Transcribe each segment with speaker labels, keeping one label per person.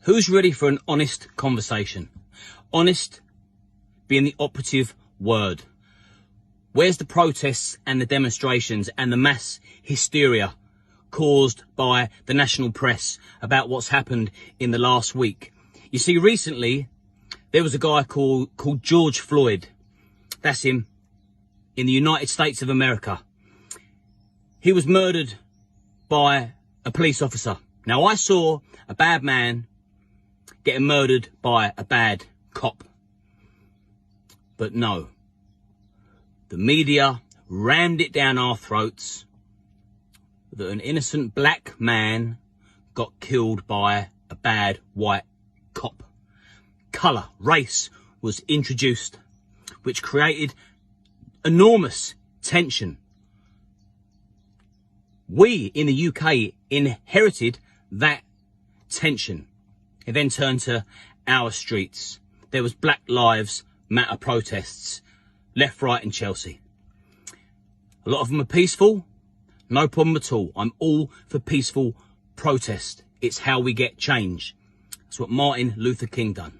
Speaker 1: Who's ready for an honest conversation? Honest being the operative word. Where's the protests and the demonstrations and the mass hysteria caused by the national press about what's happened in the last week? You see, recently, there was a guy called George Floyd. That's him, in the United States of America. He was murdered by a police officer. Now, I saw a bad man getting murdered by a bad cop. But no, the media rammed it down our throats that an innocent black man got killed by a bad white cop. Colour, race was introduced, which created enormous tension. We in the UK inherited that tension. It then turned to our streets. There was Black Lives Matter protests, left, right and Chelsea. A lot of them are peaceful, no problem at all. I'm all for peaceful protest. It's how we get change. That's what Martin Luther King done.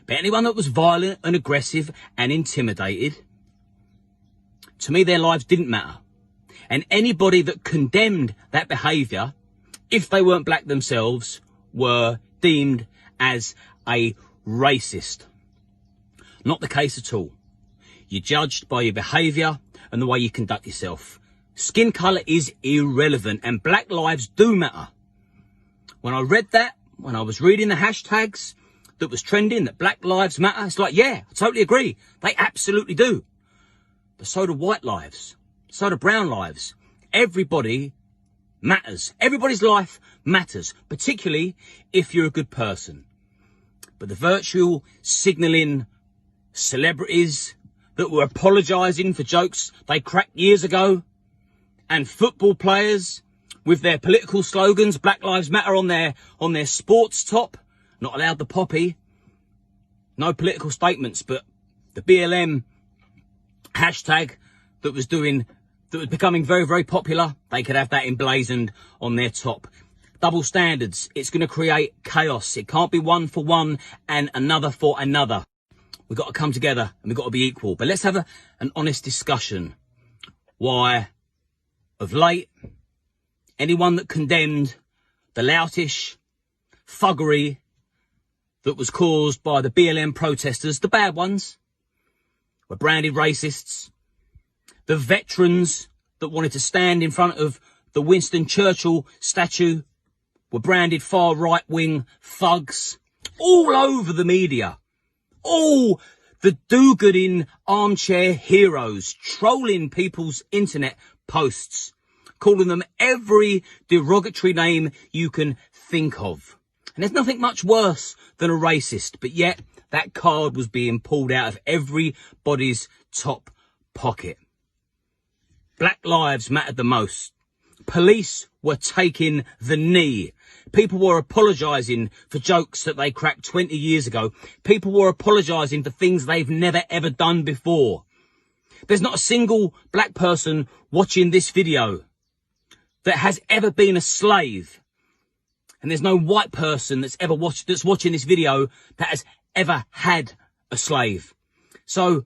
Speaker 1: But anyone that was violent and aggressive and intimidated, to me their lives didn't matter. And anybody that condemned that behaviour, if they weren't black themselves, were deemed as a racist. Not the case at all. You're judged by your behaviour and the way you conduct yourself. Skin colour is irrelevant and black lives do matter. When I read that, when I was reading the hashtags that was trending, that black lives matter, it's like, yeah, I totally agree. They absolutely do. But so do white lives. So do brown lives. Everybody matters. Everybody's life matters, particularly if you're a good person. But the virtual signalling celebrities that were apologising for jokes they cracked years ago, and football players with their political slogans, Black Lives Matter on their sports top, not allowed the poppy, no political statements, but the BLM hashtag that was becoming very, very popular, they could have that emblazoned on their top. Double standards, it's going to create chaos. It can't be one for one and another for another. We've got to come together and we've got to be equal. But let's have an honest discussion. Why, of late, anyone that condemned the loutish thuggery that was caused by the BLM protesters, the bad ones, were branded racists. The veterans that wanted to stand in front of the Winston Churchill statue were branded far right-wing thugs. All over the media. All the do-gooding armchair heroes trolling people's internet posts, calling them every derogatory name you can think of. And there's nothing much worse than a racist, but yet that card was being pulled out of everybody's top pocket. Black lives mattered the most. Police were taking the knee. People were apologising for jokes that they cracked 20 years ago. People were apologising for things they've never ever done before. There's not a single black person watching this video that has ever been a slave. And there's no white person that's watching this video that has ever had a slave. So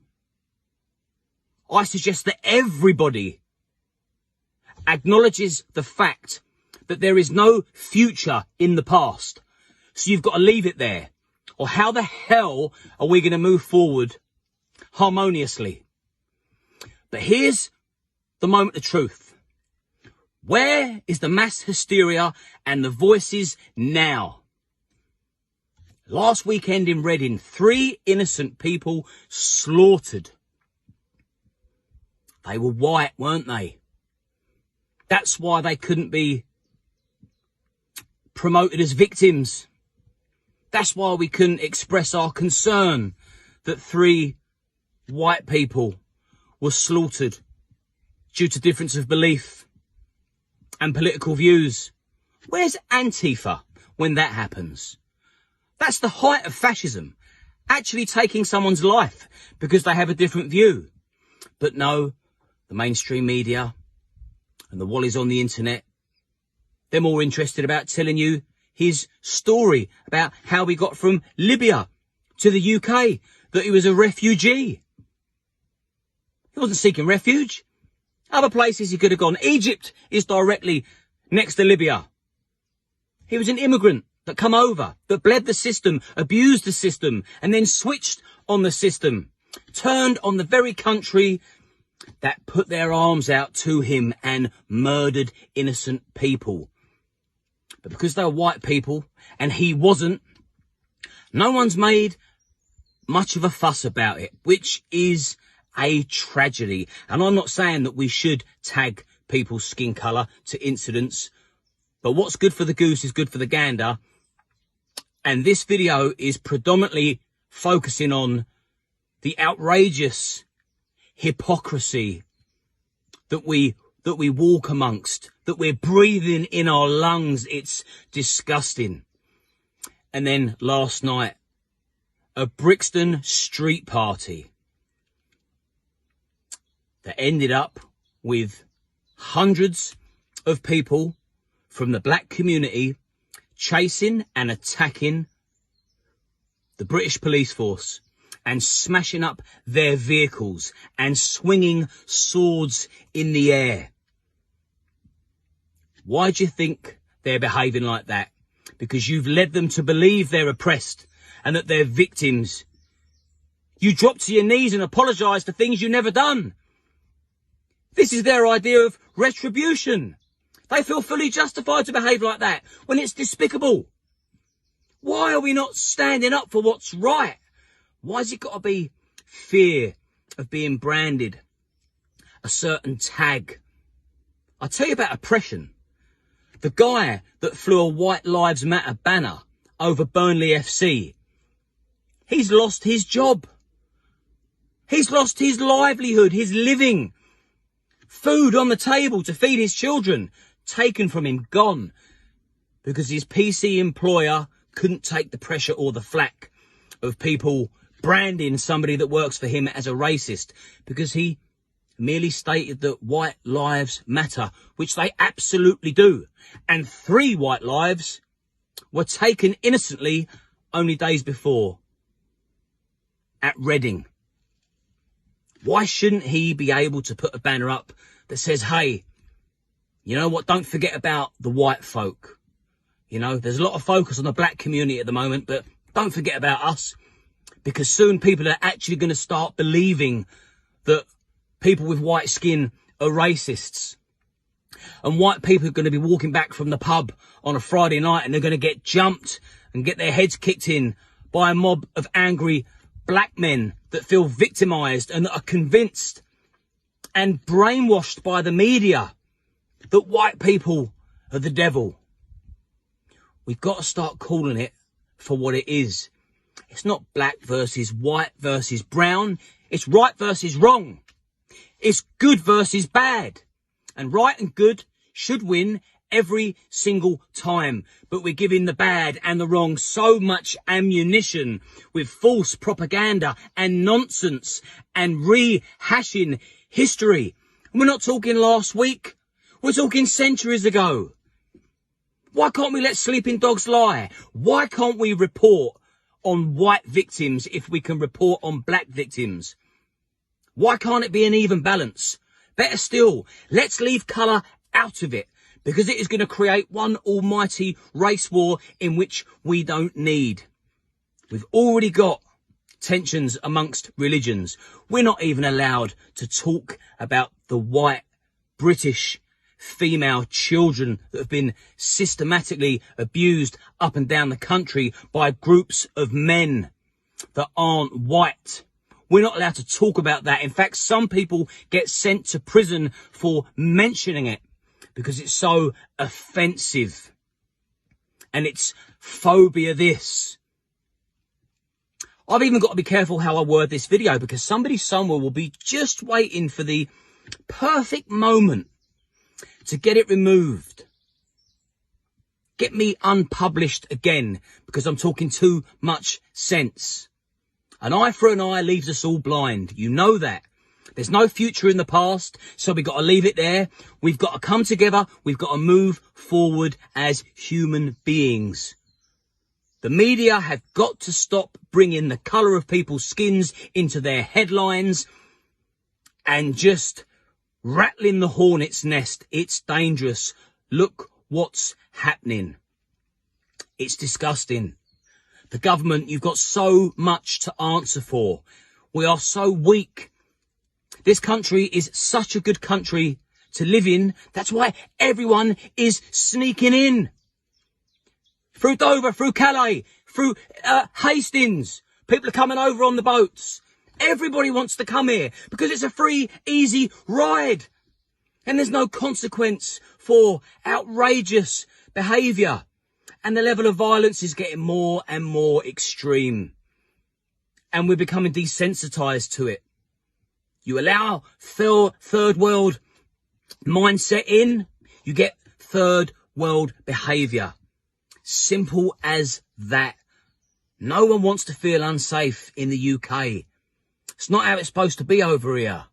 Speaker 1: I suggest that everybody acknowledges the fact that there is no future in the past. So you've got to leave it there. Or how the hell are we going to move forward harmoniously? But here's the moment of truth. Where is the mass hysteria and the voices now? Last weekend in Reading, 3 innocent people slaughtered. They were white, weren't they? That's why they couldn't be promoted as victims. That's why we couldn't express our concern that 3 white people were slaughtered due to difference of belief and political views. Where's Antifa when that happens? That's the height of fascism, actually taking someone's life because they have a different view. But no, the mainstream media and the wallies on the internet, they're more interested about telling you his story about how he got from Libya to the UK, that he was a refugee. He wasn't seeking refuge. Other places he could have gone. Egypt is directly next to Libya. He was an immigrant that come over, that bled the system, abused the system, and then switched on the system, turned on the very country that put their arms out to him and murdered innocent people. But because they were white people and he wasn't, no one's made much of a fuss about it, which is a tragedy. And I'm not saying that we should tag people's skin colour to incidents, but what's good for the goose is good for the gander. And this video is predominantly focusing on the outrageous hypocrisy that we walk amongst, that we're breathing in our lungs. It's disgusting. And then last night, a Brixton street party that ended up with hundreds of people from the black community chasing and attacking the British police force and smashing up their vehicles and swinging swords in the air. Why do you think they're behaving like that? Because you've led them to believe they're oppressed and that they're victims. You drop to your knees and apologise for things you've never done. This is their idea of retribution. They feel fully justified to behave like that when it's despicable. Why are we not standing up for what's right? Why has it got to be fear of being branded, a certain tag? I'll tell you about oppression. The guy that flew a White Lives Matter banner over Burnley FC, he's lost his job. He's lost his livelihood, his living. Food on the table to feed his children, taken from him, gone. Because his PC employer couldn't take the pressure or the flack of people branding somebody that works for him as a racist, because he merely stated that white lives matter, which they absolutely do. And 3 white lives were taken innocently only days before at Reading. Why shouldn't he be able to put a banner up that says, hey, you know what, don't forget about the white folk. You know, there's a lot of focus on the black community at the moment, but don't forget about us. Because soon people are actually going to start believing that people with white skin are racists. And white people are going to be walking back from the pub on a Friday night and they're going to get jumped and get their heads kicked in by a mob of angry black men that feel victimised and that are convinced and brainwashed by the media that white people are the devil. We've got to start calling it for what it is. It's not black versus white versus brown. It's right versus wrong. It's good versus bad. And right and good should win every single time. But we're giving the bad and the wrong so much ammunition with false propaganda and nonsense and rehashing history. And we're not talking last week. We're talking centuries ago. Why can't we let sleeping dogs lie? Why can't we report on white victims if we can report on black victims? Why can't it be an even balance? Better still, let's leave colour out of it, because it is going to create one almighty race war in which we don't need. We've already got tensions amongst religions. We're not even allowed to talk about the white British female children that have been systematically abused up and down the country by groups of men that aren't white. We're not allowed to talk about that. In fact, some people get sent to prison for mentioning it because it's so offensive. And it's phobia this. I've even got to be careful how I word this video, because somebody somewhere will be just waiting for the perfect moment to get it removed. Get me unpublished again because I'm talking too much sense. An eye for an eye leaves us all blind. You know that. There's no future in the past, so we've got to leave it there. We've got to come together. We've got to move forward as human beings. The media have got to stop bringing the colour of people's skins into their headlines and just rattling the hornet's nest. It's dangerous. Look what's happening. It's disgusting. The government, you've got so much to answer for. We are so weak. This country is such a good country to live in. That's why everyone is sneaking in. Through Dover, through Calais, through Hastings. People are coming over on the boats. Everybody wants to come here because it's a free, easy ride. And there's no consequence for outrageous behaviour. And the level of violence is getting more and more extreme. And we're becoming desensitised to it. You allow third world mindset in, you get third world behaviour. Simple as that. No one wants to feel unsafe in the UK. It's not how it's supposed to be over here.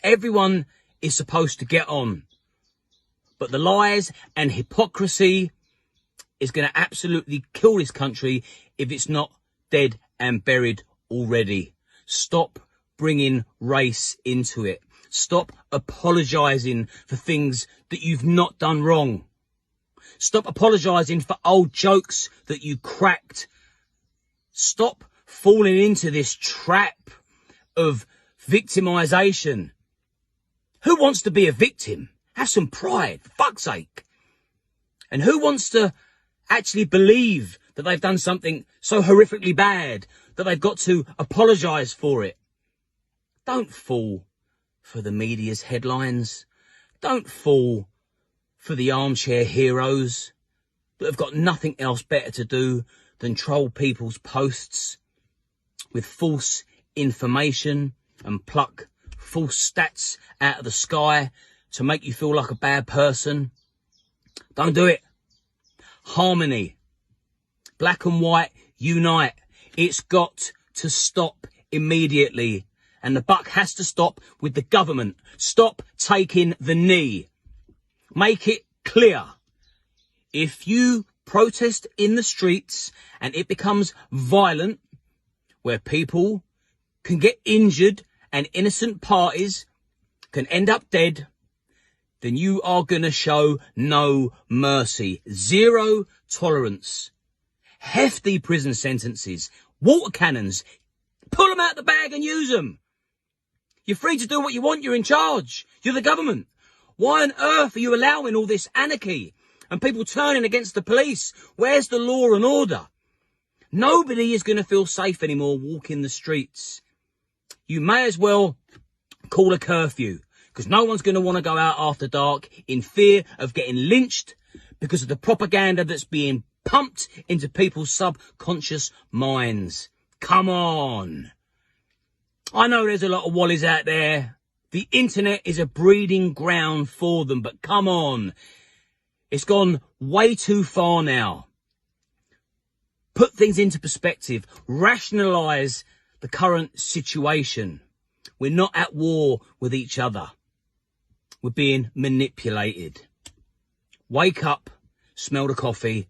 Speaker 1: Everyone is supposed to get on. But the lies and hypocrisy is going to absolutely kill this country if it's not dead and buried already. Stop bringing race into it. Stop apologising for things that you've not done wrong. Stop apologising for old jokes that you cracked. Stop falling into this trap of victimisation. Who wants to be a victim? Have some pride, for fuck's sake. And who wants to actually believe that they've done something so horrifically bad that they've got to apologise for it? Don't fall for the media's headlines. Don't fall for the armchair heroes that have got nothing else better to do than troll people's posts with false information and pluck false stats out of the sky to make you feel like a bad person. Don't do it. Harmony. Black and white unite. It's got to stop immediately. And the buck has to stop with the government. Stop taking the knee. Make it clear. If you protest in the streets and it becomes violent, where people can get injured and innocent parties can end up dead, then you are going to show no mercy. Zero tolerance. Hefty prison sentences. Water cannons. Pull them out the bag and use them. You're free to do what you want. You're in charge. You're the government. Why on earth are you allowing all this anarchy and people turning against the police? Where's the law and order? Nobody is going to feel safe anymore walking the streets. You may as well call a curfew, because no one's going to want to go out after dark in fear of getting lynched because of the propaganda that's being pumped into people's subconscious minds. Come on. I know there's a lot of wallies out there. The internet is a breeding ground for them, but come on. It's gone way too far now. Put things into perspective. Rationalise the current situation. We're not at war with each other. We're being manipulated. Wake up, smell the coffee,